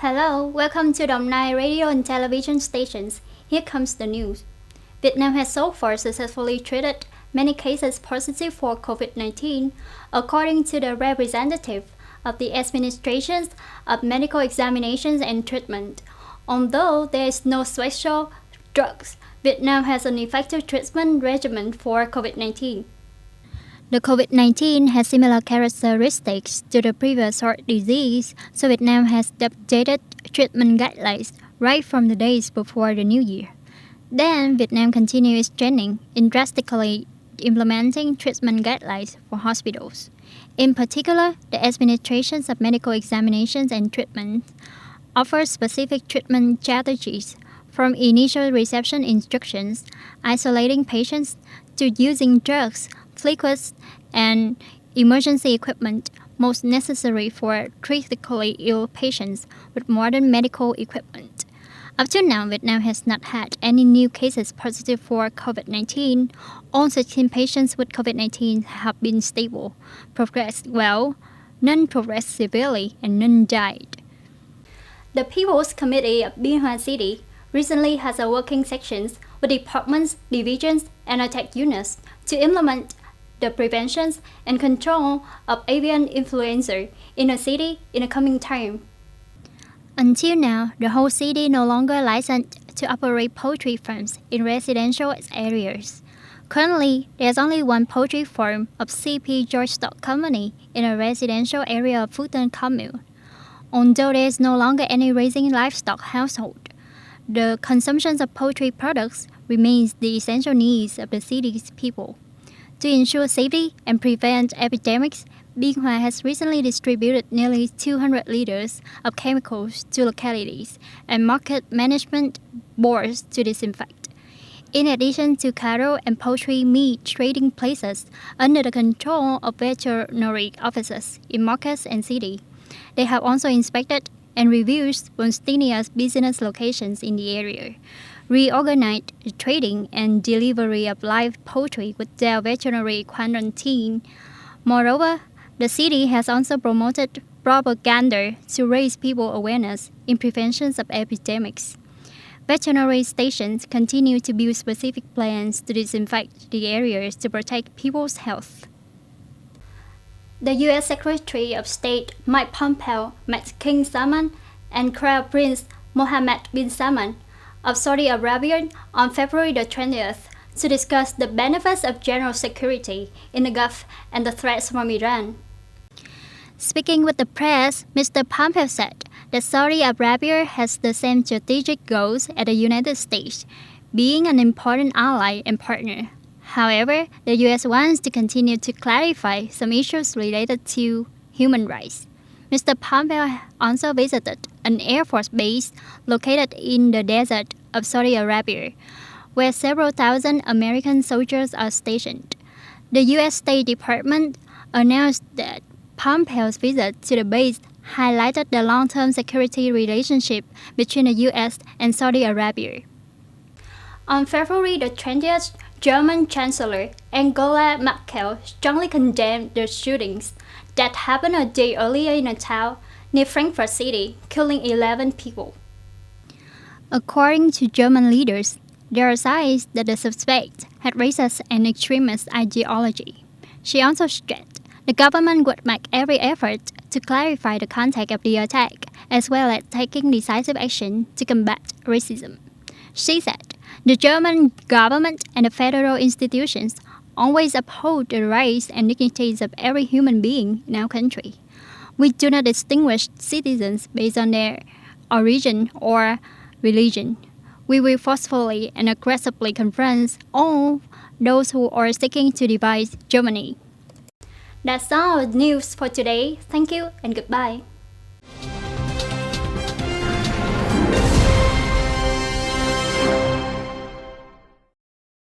Hello, welcome to Đồng Nai radio and television stations. Here comes the news. Vietnam has so far successfully treated many cases positive for COVID-19, according to the representative of the Administration of Medical Examinations and Treatment. Although there is no special drugs, Vietnam has an effective treatment regimen for COVID-19. The COVID-19 has similar characteristics to the previous heart disease, so Vietnam has updated treatment guidelines right from the days before the new year. Then, Vietnam continues trending in drastically implementing treatment guidelines for hospitals. In particular, the Administration of Medical Examinations and Treatment offers specific treatment strategies from initial reception instructions, isolating patients, to using drugs, fluids, and emergency equipment most necessary for critically ill patients with modern medical equipment. Up to now, Vietnam has not had any new cases positive for COVID-19. All 16 patients with COVID-19 have been stable, progressed well, none progressed severely, and none died. The People's Committee of Biên Hòa City recently has a working section with departments, divisions, and attack units to implement the prevention and control of avian influenza in the city in the coming time. Until now, the whole city no longer licensed to operate poultry farms in residential areas. Currently, there's only one poultry farm of CP George Stock Company in a residential area of Fulton Commune. Although there is no longer any raising livestock household, the consumption of poultry products remains the essential needs of the city's people. To ensure safety and prevent epidemics, Biên Hòa has recently distributed nearly 200 liters of chemicals to localities and market management boards to disinfect. In addition to cattle and poultry meat trading places under the control of veterinary officers in markets and cities, they have also inspected and reviewed spontaneous business locations in the area, reorganized the trading and delivery of live poultry with their veterinary quarantine. Moreover, the city has also promoted propaganda to raise people awareness in prevention of epidemics. Veterinary stations continue to build specific plans to disinfect the areas to protect people's health. The U.S. Secretary of State Mike Pompeo met King Salman and Crown Prince Mohammed bin Salman of Saudi Arabia on February the 20th to discuss the benefits of general security in the Gulf and the threats from Iran. Speaking with the press, Mr. Pompeo said that Saudi Arabia has the same strategic goals as the United States, being an important ally and partner. However, the U.S. wants to continue to clarify some issues related to human rights. Mr. Pompeo also visited an Air Force base located in the desert of Saudi Arabia, where several thousand American soldiers are stationed. The U.S. State Department announced that Pompeo's visit to the base highlighted the long-term security relationship between the U.S. and Saudi Arabia. On February the 20th, German Chancellor Angela Merkel strongly condemned the shootings that happened a day earlier in a town near Frankfurt City, killing 11 people. According to German leaders, there are signs that the suspect had racist and extremist ideology. She also stressed the government would make every effort to clarify the context of the attack, as well as taking decisive action to combat racism. She said, the German government and the federal institutions always uphold the rights and dignities of every human being in our country. We do not distinguish citizens based on their origin or religion. We will forcefully and aggressively confront all those who are seeking to divide Germany. That's all the news for today. Thank you and goodbye.